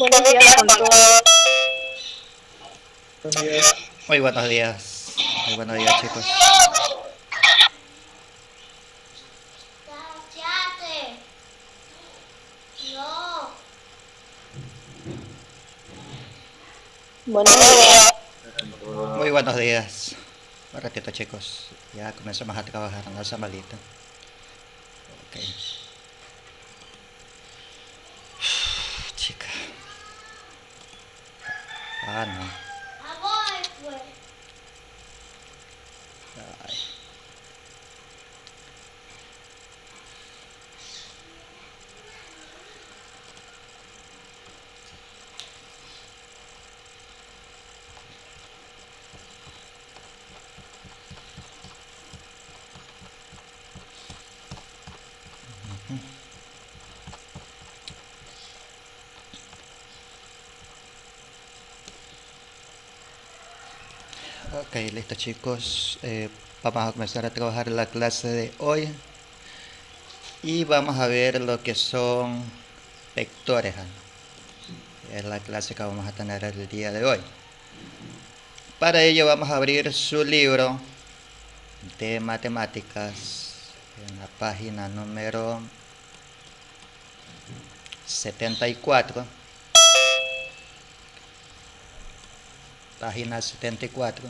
Buenos días con todos. Muy buenos días. Muy buenos días, chicos. Buenos días. Muy buenos días. Un ratito, chicos. Ya comenzamos a trabajar, no se malita. Ok. Chica. Ah, no. Ay. Ok, listo, chicos. Vamos a comenzar a trabajar la clase de hoy. Y vamos a ver lo que son vectores. Es la clase que vamos a tener el día de hoy. Para ello vamos a abrir su libro de matemáticas en la página número 74. Página 74.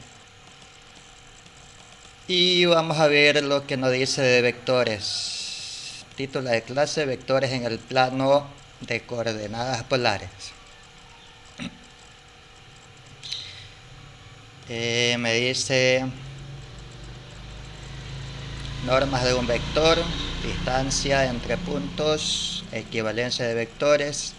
Y vamos a ver lo que nos dice de vectores. Título de clase: vectores en el plano de coordenadas polares. Me dice normas de un vector, distancia entre puntos, equivalencia de vectores.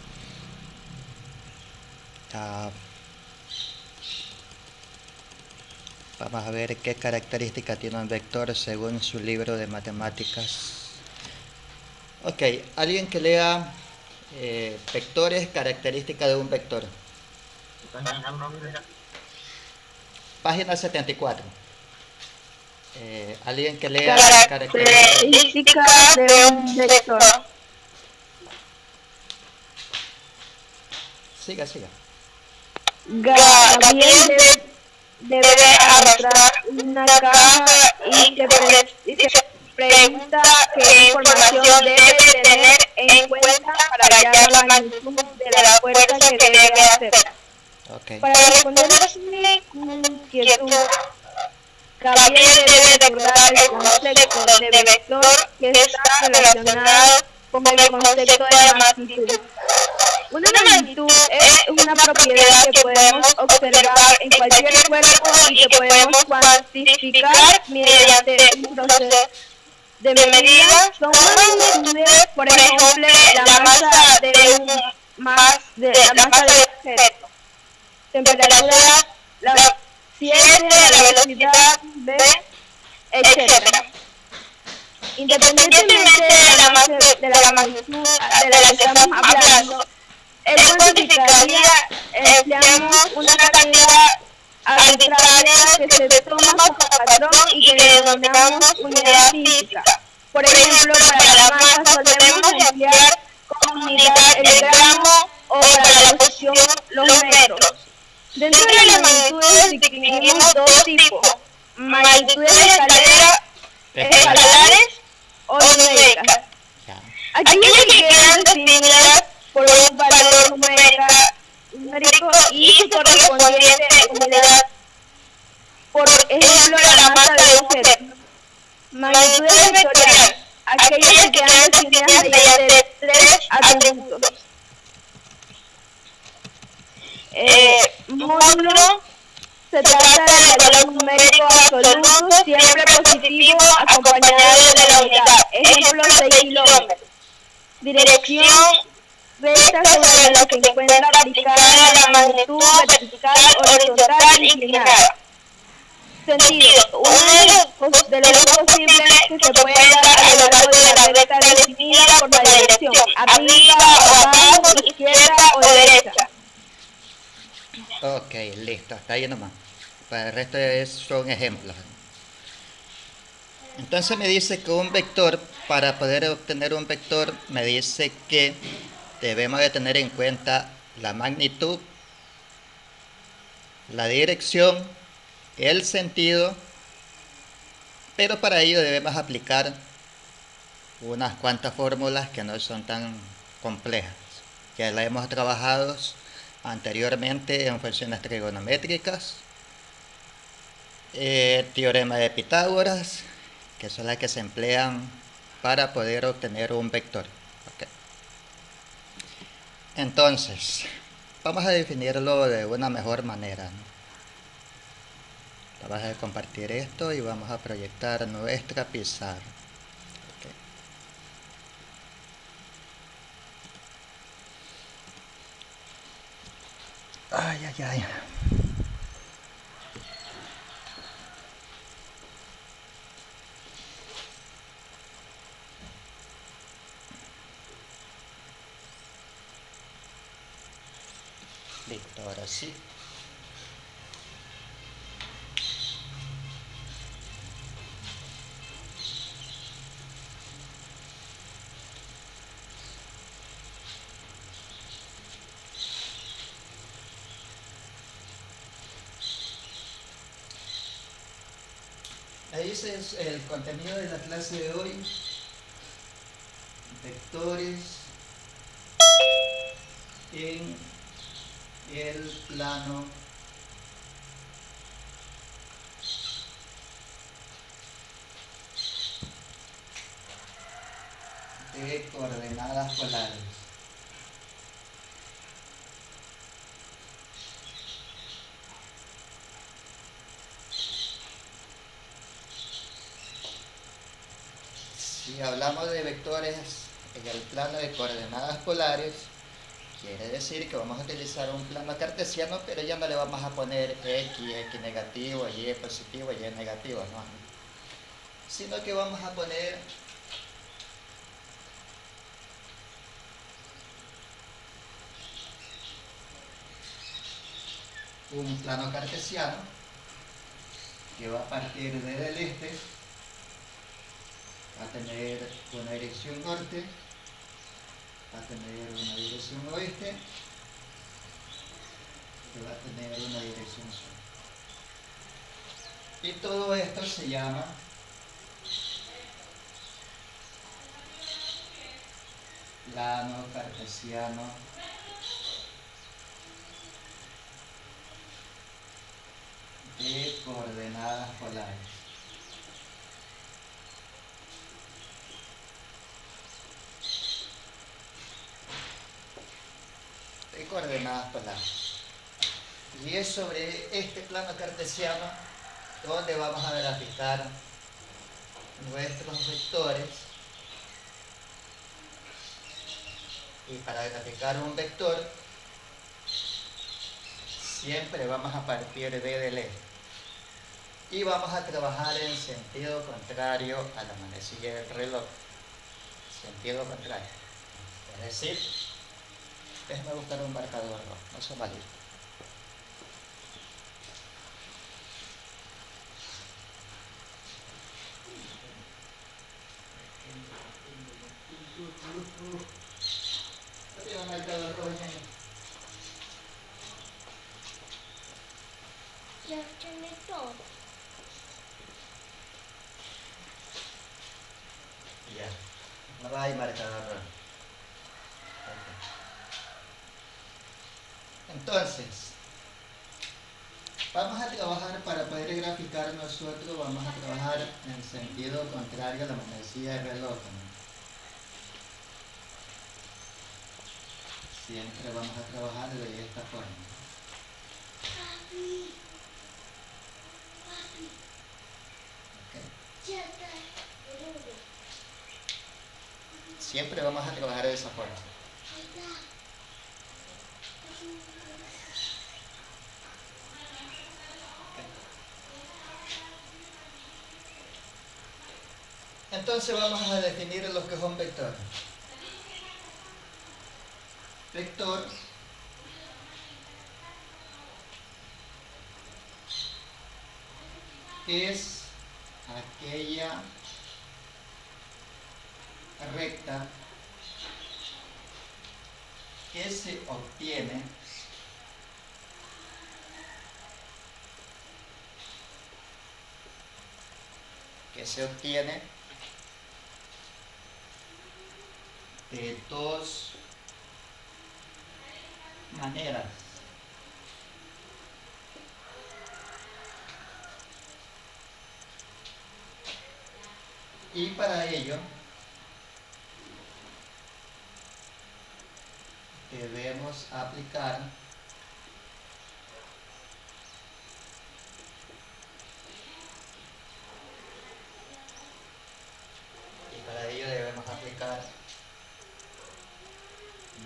Vamos a ver qué característica tiene un vector según su libro de matemáticas. Ok, alguien que lea vectores, característica de un vector. Página 74. Alguien que lea características de un vector. Siga, siga. Gabriel debe arrastrar una caja y se pregunta qué información debe tener en cuenta para hallar la magnitud de la fuerza que debe hacer. Okay. Para responder a su inquietud, Gabriel debe recordar el concepto de vector que está relacionado con el concepto de magnitud. Una magnitud es una propiedad que podemos observar en cualquier cuerpo y que podemos cuantificar mediante un proceso de medida. Son magnitudes, por ejemplo, la masa de un objeto, temperatura, la ciencia, la velocidad, etc. Independientemente de la magnitud de la que estamos hablando, él cuantificaría empleamos una cantidad arbitraria que se toma como patrón y que denominamos unidad física. Por ejemplo, para la masa solemos emplear como unidad el gramo o para la posición los metros. Dentro de las magnitudes distinguimos dos tipos: magnitudes escalares o numéricas. Aquellas que quedan definidas por un valor numérico y su correspondiente unidad, por ejemplo, la masa de un objeto. Magnitudes vectoriales, aquellas que quedan definidas mediante tres atributos. Módulo se trata del valor numérico absoluto, siempre positivo, acompañado de la unidad. Ejemplo, 6 kilómetros. Dirección recta sobre lo que se encuentra aplicada la magnitud vertical, horizontal, inclinada. Sentido: uno de los dos posibles que se pueden dar a lo largo de la recta definida por la dirección, arriba o abajo, izquierda o derecha. Ok, listo, hasta ahí nomás. Para el resto son ejemplos. Entonces me dice que un vector, para poder obtener un vector, me dice que debemos de tener en cuenta la magnitud, la dirección, el sentido, pero para ello debemos aplicar unas cuantas fórmulas que no son tan complejas. Ya las hemos trabajado anteriormente en funciones trigonométricas, teorema de Pitágoras, que son las que se emplean para poder obtener un vector. Okay. Entonces, vamos a definirlo de una mejor manera, ¿no? Vamos a compartir esto y vamos a proyectar nuestra pizarra. Okay. Ay, ay, ay. Listo, ahora sí. Ahí es el contenido de la clase de hoy. Vectores en el plano de coordenadas polares. Si hablamos de vectores en el plano de coordenadas polares, quiere decir que vamos a utilizar un plano cartesiano, pero ya no le vamos a poner x negativo, y positivo, y negativo, no. Sino que vamos a poner un plano cartesiano que va a partir desde el este, va a tener una dirección norte, va a tener una dirección oeste y va a tener una dirección sur. Y todo esto se llama plano cartesiano de coordenadas polares. De coordenadas polares. Y es sobre este plano cartesiano donde vamos a graficar nuestros vectores. Y para graficar un vector siempre vamos a partir del eje. Y vamos a trabajar en sentido contrario a la manecilla del reloj. Sentido contrario. Es decir, déjame buscar un marcador rojo, no se vale. Ya tiene todo. Ya, no hay marcador rojo. Entonces, vamos a trabajar para poder graficar nosotros, vamos a trabajar en sentido contrario a la manecilla del reloj, ¿no? Siempre vamos a trabajar de esta forma. Okay. Siempre vamos a trabajar de esa forma. Entonces vamos a definir lo que es un vector. Vector es aquella recta que se obtiene de dos maneras. Y para ello debemos aplicar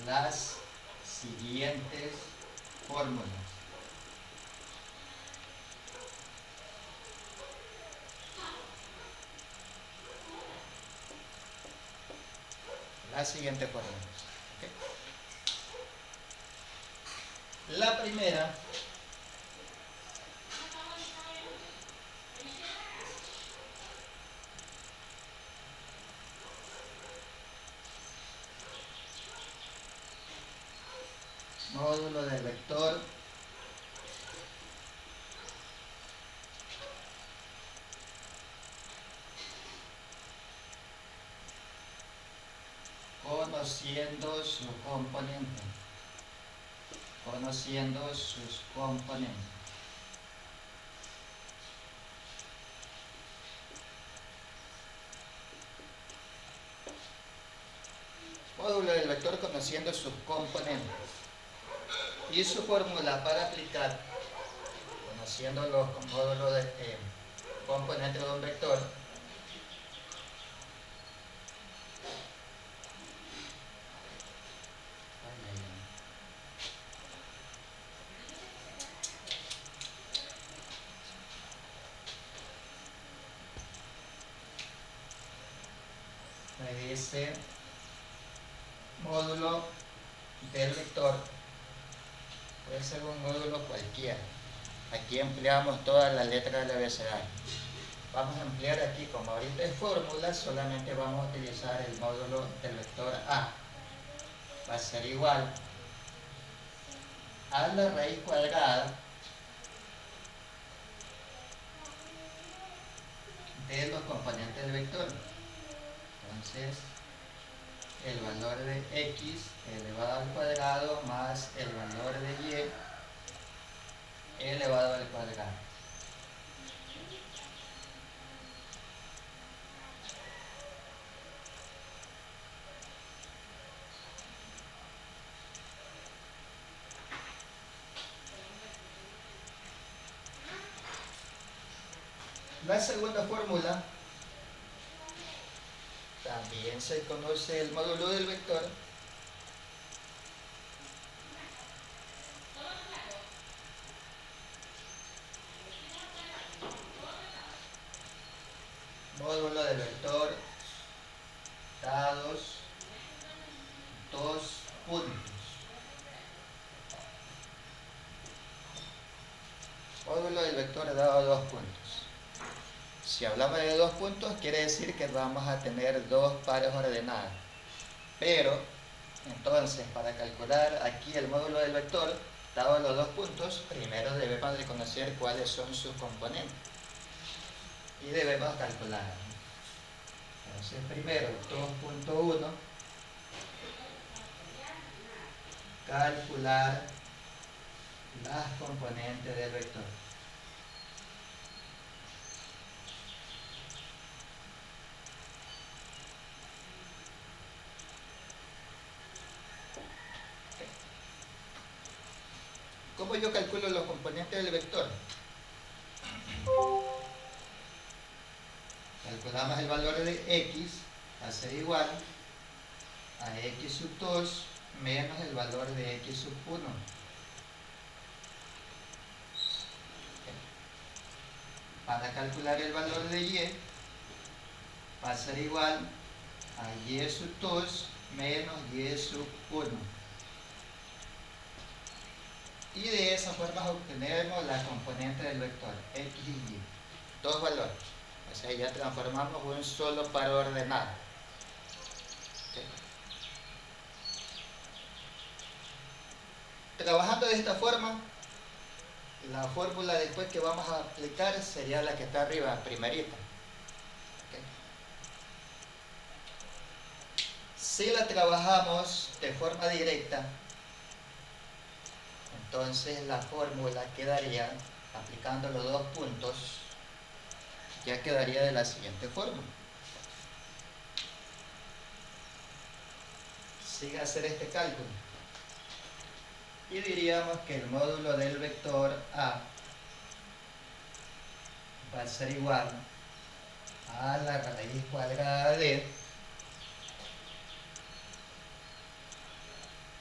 las siguientes fórmulas. ¿Okay? La primera módulo del vector conociendo sus componentes. Módulo del vector conociendo sus componentes. Y su fórmula para aplicar, conociendo los módulos de componentes de un vector, me dice módulo del vector puede ser un módulo cualquiera. Aquí empleamos todas las letras del abecedario. Vamos a emplear aquí, como ahorita es fórmula, solamente vamos a utilizar el módulo del vector A. Va a ser igual a la raíz cuadrada de los componentes del vector. Entonces, el valor de x elevado al cuadrado más el valor de y elevado al cuadrado. La segunda fórmula, también se conoce el módulo del vector, dados dos puntos. Módulo del vector dado dos puntos. Si hablamos de dos puntos, quiere decir que vamos a tener dos pares ordenadas. Pero, entonces, para calcular aquí el módulo del vector, dado los dos puntos, primero debemos de conocer cuáles son sus componentes. Y debemos calcular. Entonces, primero, 2.1, calcular las componentes del vector. ¿Cómo yo calculo los componentes del vector? Calculamos el valor de x, va a ser igual a x sub 2 menos el valor de x sub 1. Para calcular el valor de y, va a ser igual a y sub 2 menos y sub 1. Y de esa forma obtenemos la componente del vector, x y y. Dos valores. O sea, ya transformamos un solo par ordenado. ¿Okay? trabajando de esta forma, la fórmula después que vamos a aplicar sería la que está arriba, primerita. ¿Okay? Si la trabajamos de forma directa, entonces la fórmula quedaría, aplicando los dos puntos, ya quedaría de la siguiente forma. Sigue a hacer este cálculo. Y diríamos que el módulo del vector A va a ser igual a la raíz cuadrada de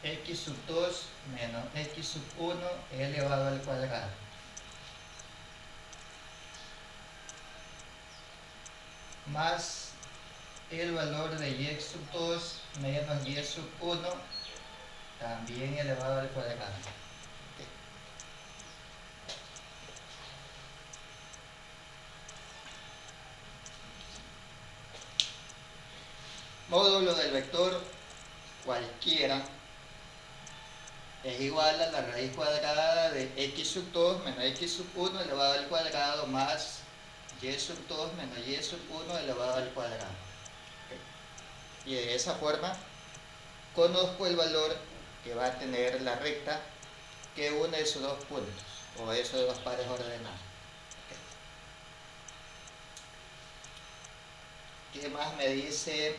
x sub 2 menos x sub 1 elevado al cuadrado. Más el valor de y sub 2 menos y sub 1 también elevado al cuadrado. Okay. Módulo del vector cualquiera es igual a la raíz cuadrada de x sub 2 menos x sub 1 elevado al cuadrado más y sub 2 menos y sub 1 elevado al cuadrado. Okay. Y de esa forma conozco el valor que va a tener la recta que une esos dos puntos o esos dos pares ordenados. Okay. ¿Qué más me dice?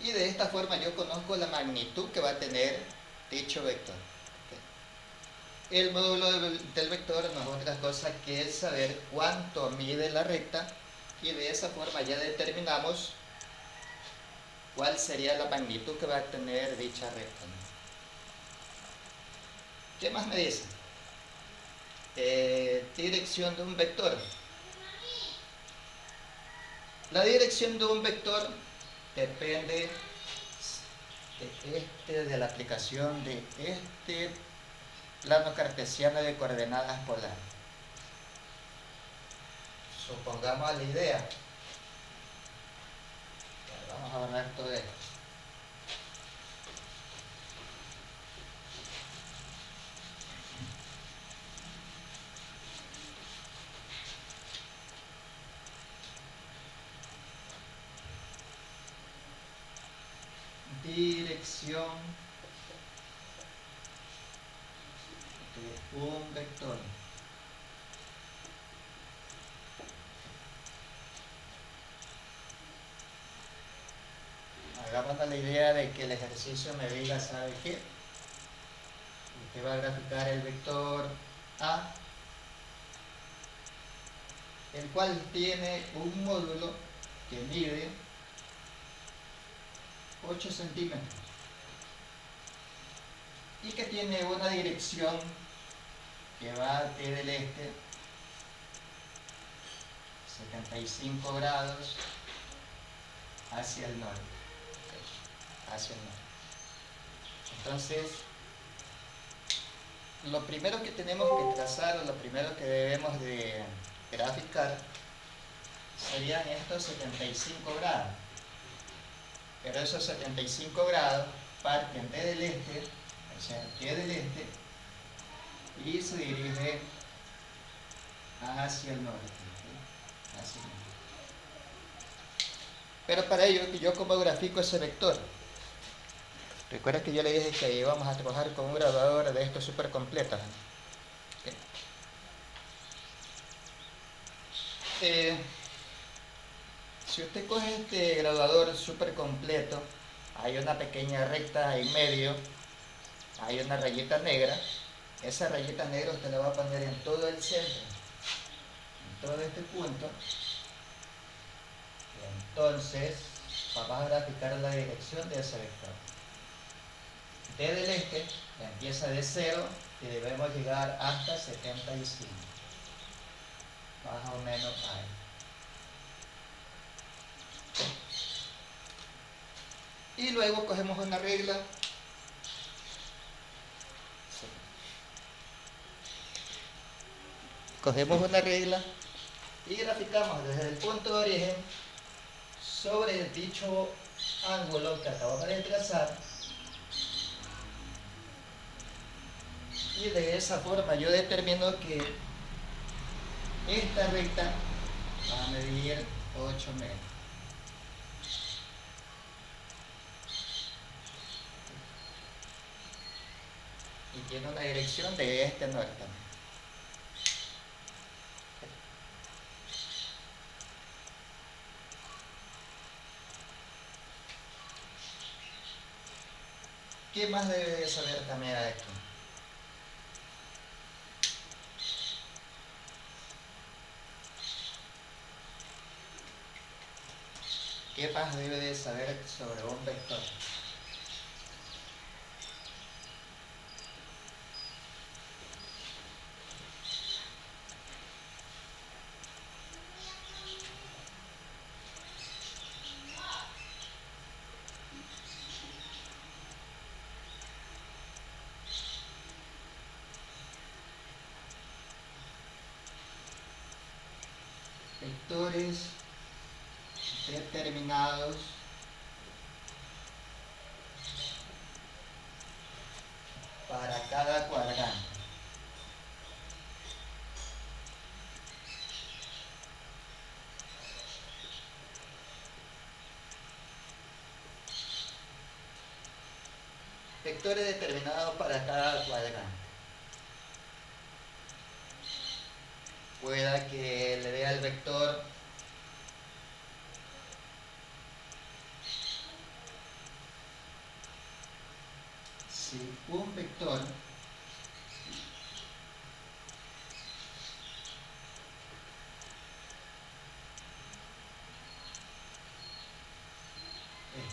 Y de esta forma yo conozco la magnitud que va a tener dicho vector. Okay. El módulo del vector no es otra cosa que saber cuánto mide la recta y de esa forma ya determinamos cuál sería la magnitud que va a tener dicha recta. ¿Qué más me dice? Dirección de un vector. La dirección de un vector depende de la aplicación de este plano cartesiano de coordenadas polares. Supongamos la idea. Vamos a borrar todo esto. Dirección de un vector. Hagamos la idea de que el ejercicio me diga, ¿sabe qué? Usted va a graficar el vector A, el cual tiene un módulo que mide 8 centímetros y que tiene una dirección que va del este 75 grados hacia el norte. Hacia el norte. Entonces, lo primero que tenemos que trazar, o lo primero que debemos de graficar, serían estos 75 grados. Pero esos 75 grados parten desde el este, o sea, pie del este, y se dirige hacia el norte. Hacia el norte. Pero para ello, yo como grafico ese vector. Recuerda que yo le dije que íbamos a trabajar con un graduador de estos súper completos. Okay. Si usted coge este graduador súper completo, hay una pequeña recta en medio, hay una rayita negra. Esa rayita negra usted la va a poner en todo el centro, en todo este punto. Y entonces vamos a graficar la dirección de ese vector. Desde el este empieza de 0 y debemos llegar hasta 75. Más o menos ahí. Y luego cogemos una regla. Cogemos una regla y graficamos desde el punto de origen sobre dicho ángulo que acabamos de trazar Y de esa forma yo determino que esta recta va a medir 8 metros. Y tiene una dirección de este a norte. ¿Qué más debe de saber también aquí? ¿Qué más debe de saber sobre un vector? Vectores determinados para cada cuadrante. Vectores determinados para cada cuadrante. Pueda que le dé al vector si un vector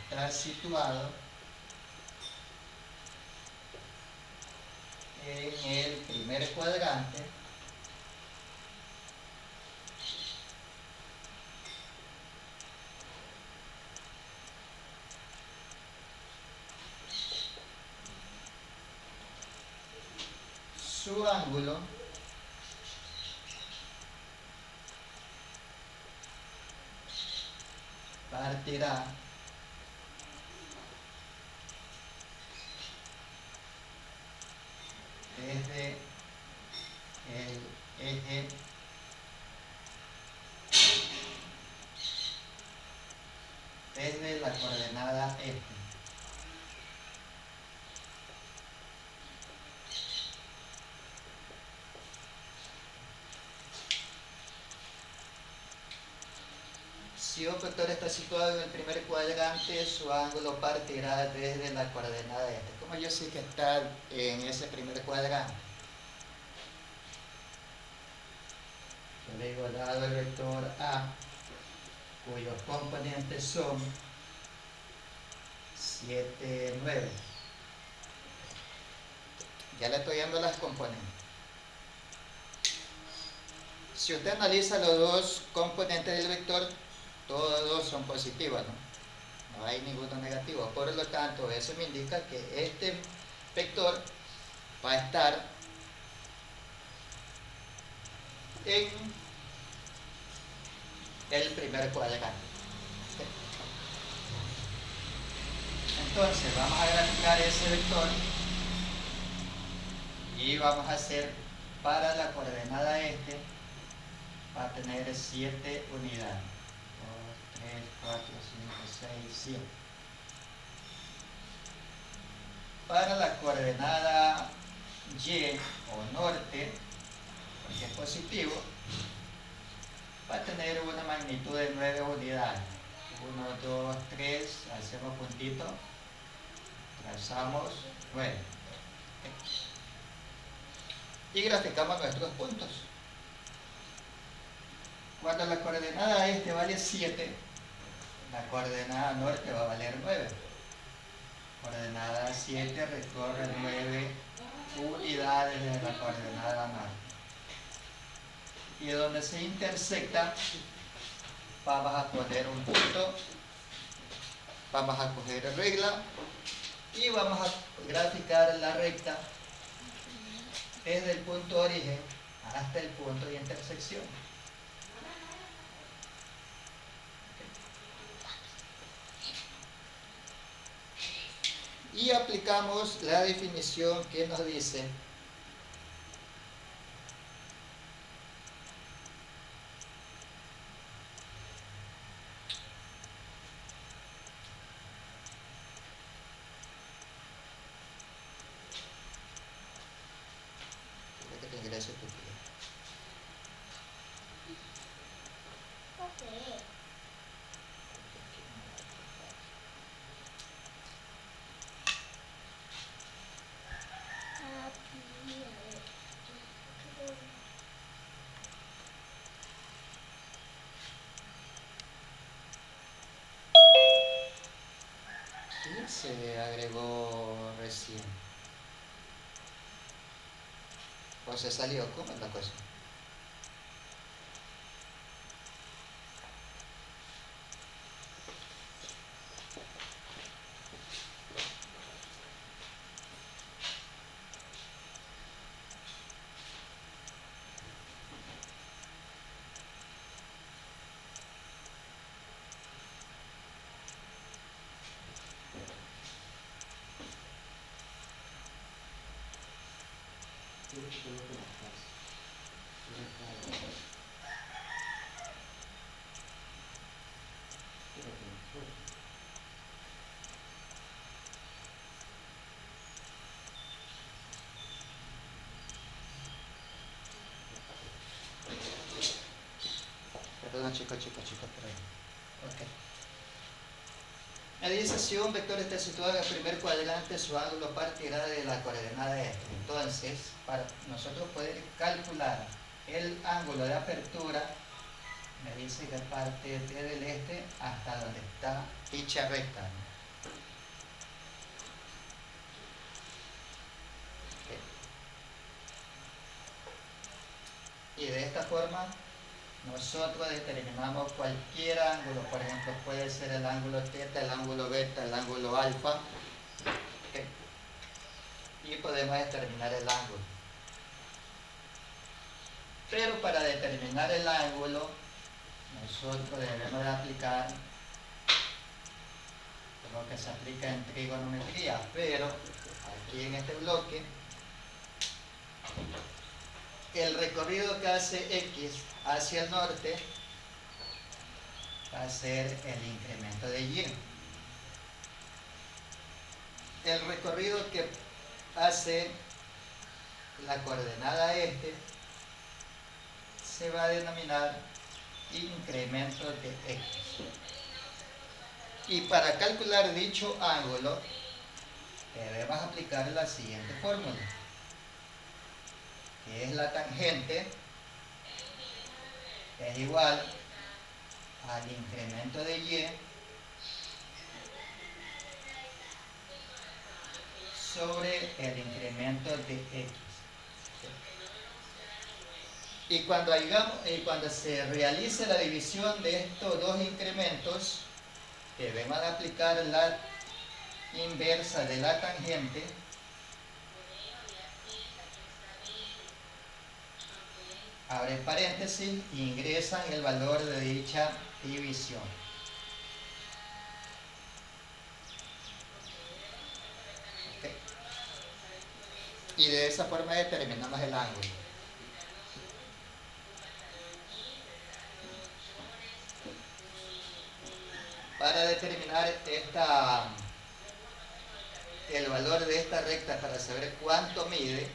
está situado en el primer cuadrante, su ángulo partirá desde el eje desde la coordenada este. Si un vector está situado en el primer cuadrante, su ángulo partirá desde la coordenada este. ¿Cómo yo sé que está en ese primer cuadrante? Yo le digo, dado el vector A, cuyos componentes son 7, 9. Ya le estoy dando las componentes. Si usted analiza los dos componentes del vector, todos dos son positivos, ¿no? No hay ninguno negativo. Por lo tanto, eso me indica que este vector va a estar en el primer cuadrante. Entonces, vamos a graficar ese vector y vamos a hacer para la coordenada este, va a tener 7 unidades. 2, 3, 4, 5, 6, 7. Para la coordenada Y o norte, porque es positivo, va a tener una magnitud de 9 unidades. 1, 2, 3, hacemos puntito, trazamos 9. Y graficamos nuestros puntos. Cuando la coordenada este vale 7, la coordenada norte va a valer 9. Coordenada 7 recorre 9 unidades de la coordenada norte. Y donde se intersecta, vamos a poner un punto, vamos a coger regla y vamos a graficar la recta desde el punto origen hasta el punto de intersección. Y aplicamos la definición que nos dice parece tu tía? No sé. Aquí, a ver. ¿Quién se agregó recién? ¿O se salió? ¿Cómo es la cosa? Perdón, chicos, por ahí. Ok. Me dice, si un vector está situado en el primer cuadrante, su ángulo partirá de la coordenada este. Entonces, para nosotros poder calcular el ángulo de apertura, me dice que parte desde el este hasta donde está dicha recta, ¿no? Y de esta forma nosotros determinamos cualquier ángulo. Por ejemplo, puede ser el ángulo teta, el ángulo beta, el ángulo alfa, y podemos determinar el ángulo. Pero para determinar el ángulo nosotros debemos de aplicar lo que se aplica en trigonometría, pero aquí en este bloque el recorrido que hace X hacia el norte va a ser el incremento de Y. El recorrido que hace la coordenada este se va a denominar incremento de X. Y para calcular dicho ángulo debemos aplicar la siguiente fórmula, que es la tangente es igual al incremento de Y sobre el incremento de X. Y cuando se realice la división de estos dos incrementos, debemos aplicar la inversa de la tangente abre paréntesis, ingresan el valor de dicha división. ¿Okay? Y de esa forma determinamos el ángulo. Para determinar el valor de esta recta, para saber cuánto mide,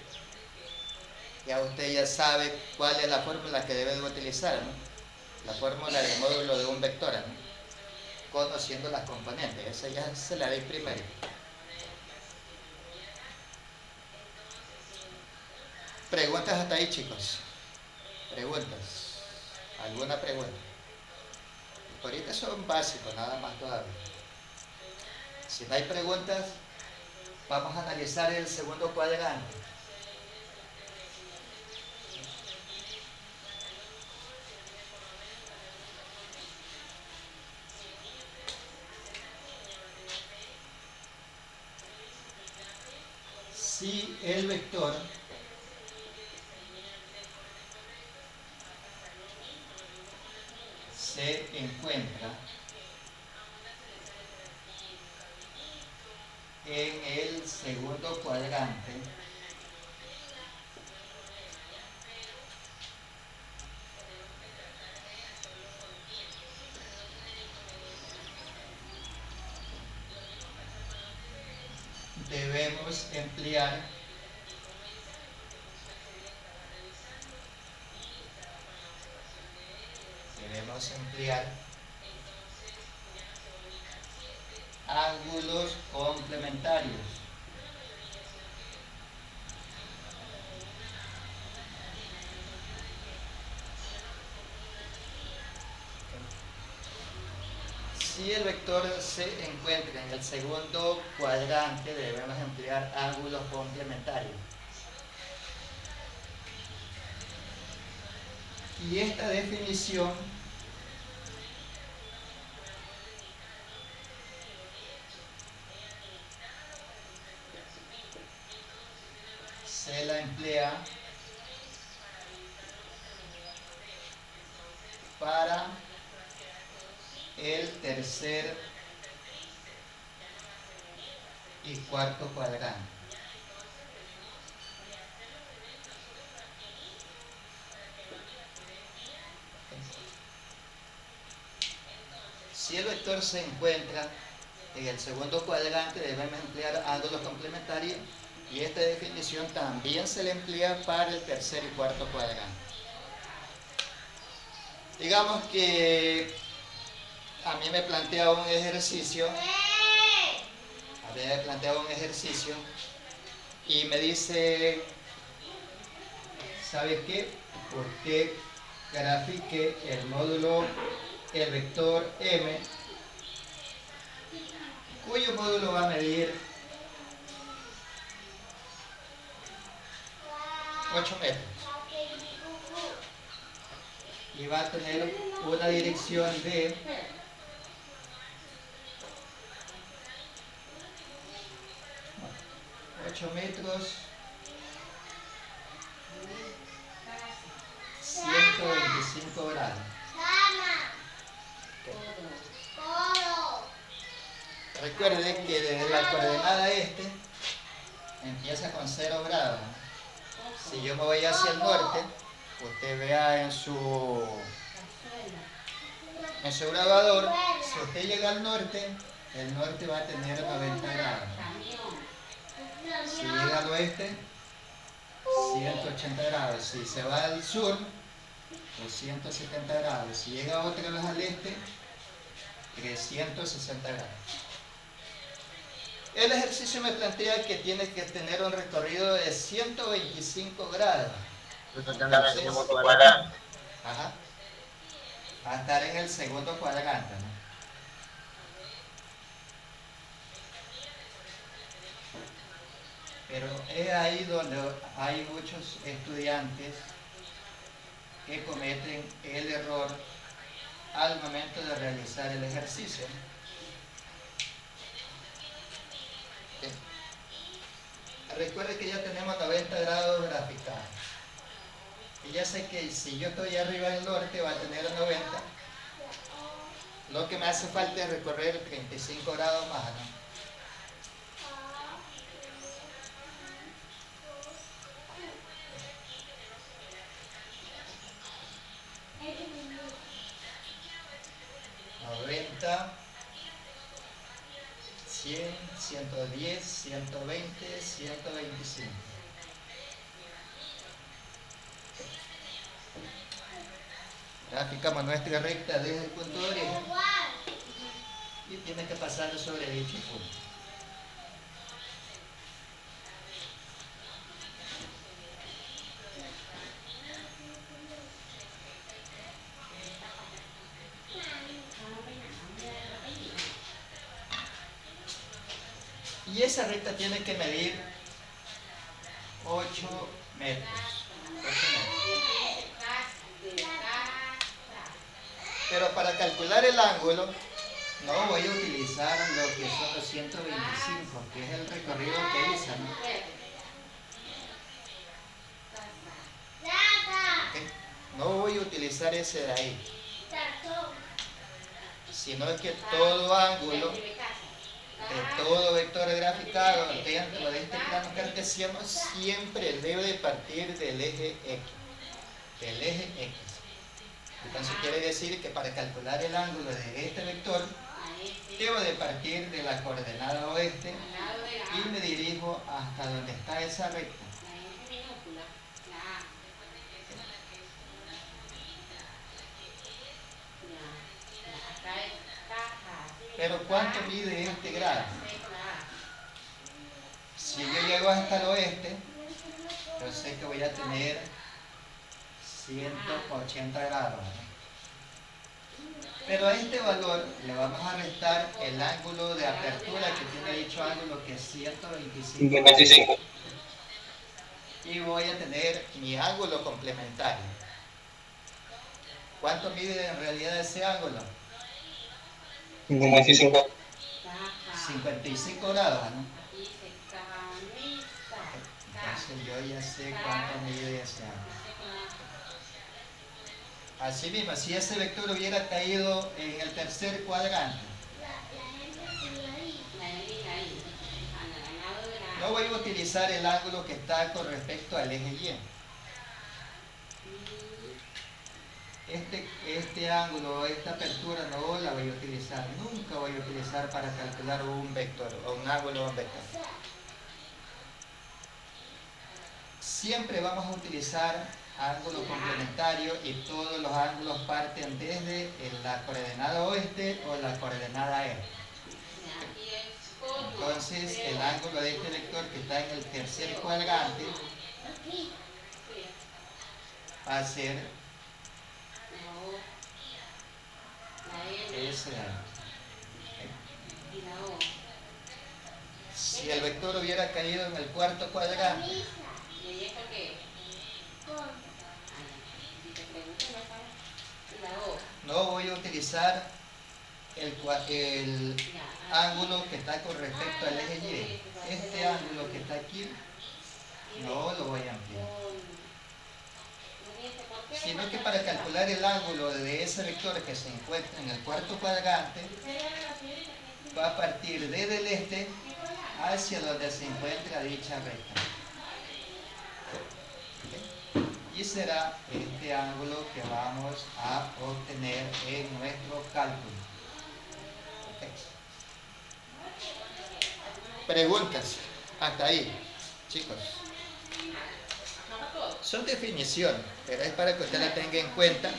ya usted ya sabe cuál es la fórmula que debe de utilizar, ¿no? La fórmula del módulo de un vector, ¿no? Conociendo las componentes. Esa ya se la di primero. Preguntas hasta ahí, chicos. Preguntas. ¿Alguna pregunta? Ahorita son básicos, nada más todavía. Si no hay preguntas, vamos a analizar el segundo cuadrante. Si el vector se encuentra en el segundo cuadrante, debemos emplear vamos a emplear ángulos complementarios. Si el vector se encuentra en el segundo cuadrante, debemos emplear ángulos complementarios. Y esta definición se la emplea para el tercer y cuarto cuadrante. Si el vector se encuentra en el segundo cuadrante, debemos emplear ángulos complementarios, y esta definición también se le emplea para el tercer y cuarto cuadrante. Digamos que a mí me plantea un ejercicio, y me dice, ¿sabe qué? Usted grafique el vector M, cuyo módulo va a medir 8 metros y va a tener una dirección de 8 metros, 125 grados. Recuerde que desde la coordenada empieza con 0 grados. Si yo me voy hacia el norte, usted vea en su grabador, si usted llega al norte, el norte va a tener 90 grados. Si llega al oeste, 180 grados. Si se va al sur, 270 grados. Si llega otra vez al este, 360 grados. El ejercicio me plantea que tiene que tener un recorrido de 125 grados. Entonces, ajá, va a estar en el segundo cuadrante, ¿no? Pero es ahí donde hay muchos estudiantes que cometen el error al momento de realizar el ejercicio. Recuerde que ya tenemos 90 grados graficados. Y ya sé que si yo estoy arriba del norte va a tener 90. Lo que me hace falta es recorrer 35 grados más, ¿no? ...90... 100, 110, 120, 125. Graficamos nuestra recta desde el punto de origen y tiene que pasar sobre dicho punto. Y esa recta tiene que medir 8 metros. 8 metros. Pero para calcular el ángulo, no voy a utilizar lo que son los 125, que es el recorrido que hice, ¿no? ¿Okay? No voy a utilizar ese de ahí, sino que todo ángulo de todo vector graficado dentro de este plano cartesiano siempre debe de partir del eje X. Del eje X. Entonces quiere decir que para calcular el ángulo de este vector, debo de partir de la coordenada oeste y me dirijo hasta donde está esa recta. ¿cuánto mide este grado? Si yo llego hasta el oeste, yo sé que voy a tener 180 grados, ¿no? Pero a este valor le vamos a restar el ángulo de apertura que tiene dicho ángulo, que es 125 grados. Y voy a tener mi ángulo complementario. ¿Cuánto mide en realidad ese ángulo? 55. 55 grados, ¿no? Entonces yo ya sé cuánto mide ese ángulo. Así mismo, si ese vector hubiera caído en el tercer cuadrante, no voy a utilizar el ángulo que está con respecto al eje Y. Este ángulo, esta apertura no la voy a utilizar, nunca voy a utilizar para calcular un vector o un ángulo o un vector. Siempre vamos a utilizar ángulo complementario y todos los ángulos parten desde la coordenada oeste o la coordenada este. Entonces el ángulo de este vector que está en el tercer cuadrante va a ser ese ángulo. Si el vector hubiera caído en el cuarto cuadrante, no voy a utilizar el ángulo que está con respecto al eje Y. Este ángulo que está aquí no lo voy a ampliar, sino que para calcular el ángulo de ese vector que se encuentra en el cuarto cuadrante va a partir desde el este hacia donde se encuentra dicha recta. Y será este ángulo que vamos a obtener en nuestro cálculo. Okay. Preguntas hasta ahí, chicos. Son definiciones, pero es para que usted la tenga en cuenta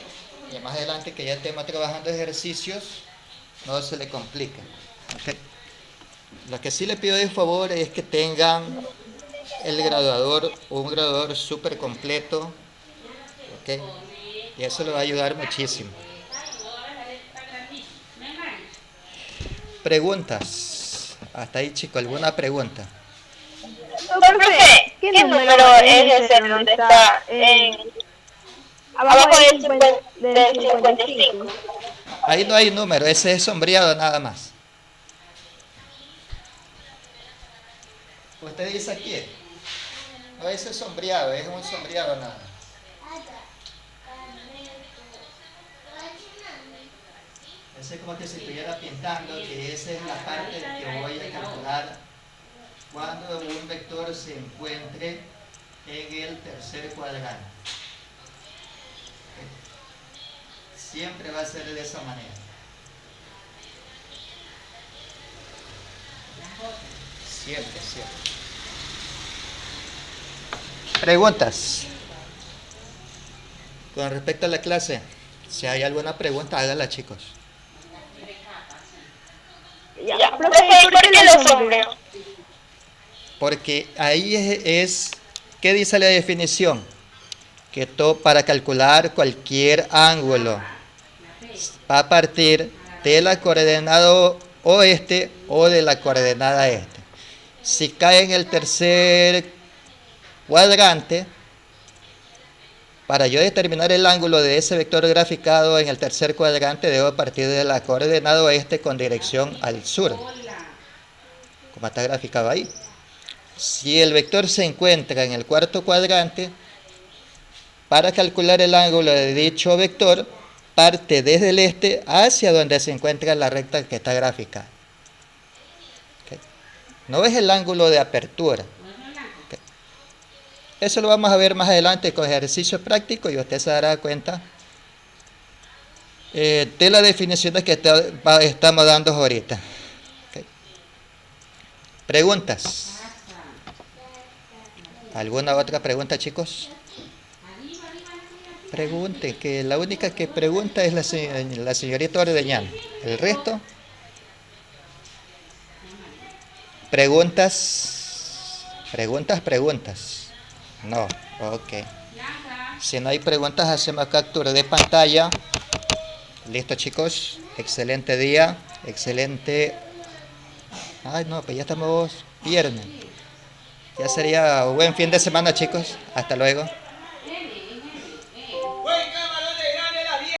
y más adelante que ya estemos trabajando ejercicios no se le complique. Okay. Lo que sí le pido de favor es que tengan el graduador, un graduador súper completo. Okay. Y eso le va a ayudar muchísimo. Preguntas. Hasta ahí, chicos, ¿alguna pregunta? Profe, ¿qué número es ese donde está abajo del 55? Ahí no hay número, ese es sombreado nada más. Usted dice aquí, no, ese es sombreado, es un sombreado nada más. Es como que si estuviera pintando, que esa es la parte que voy a calcular cuando un vector se encuentre en el tercer cuadrante. Siempre va a ser de esa manera. Siempre, siempre. Preguntas. Con respecto a la clase, si hay alguna pregunta, hágala, chicos. Ya, profe, ¿por qué lo sombreo? Porque ahí es ¿qué dice la definición? Que para calcular cualquier ángulo va a partir de la coordenada oeste o de la coordenada este. Si cae en el tercer cuadrante, para yo determinar el ángulo de ese vector graficado en el tercer cuadrante, debo partir de la coordenada oeste con dirección al sur, como está graficado ahí. Si el vector se encuentra en el cuarto cuadrante, para calcular el ángulo de dicho vector, parte desde el este hacia donde se encuentra la recta que está graficada. ¿Okay? No es el ángulo de apertura. ¿Okay? Eso lo vamos a ver más adelante con ejercicio práctico y usted se dará cuenta de las definiciones que estamos dando ahorita. ¿Okay? Preguntas. ¿Alguna otra pregunta, chicos? Pregunten, que la única que pregunta es la señorita Ordeñán. El resto, ¿Preguntas? ¿Preguntas? No, ok. Si no hay preguntas, hacemos captura de pantalla. Listo, chicos. Excelente día. Excelente. Ay, no, pues ya estamos viernes. Ya sería buen fin de semana, chicos. Hasta luego.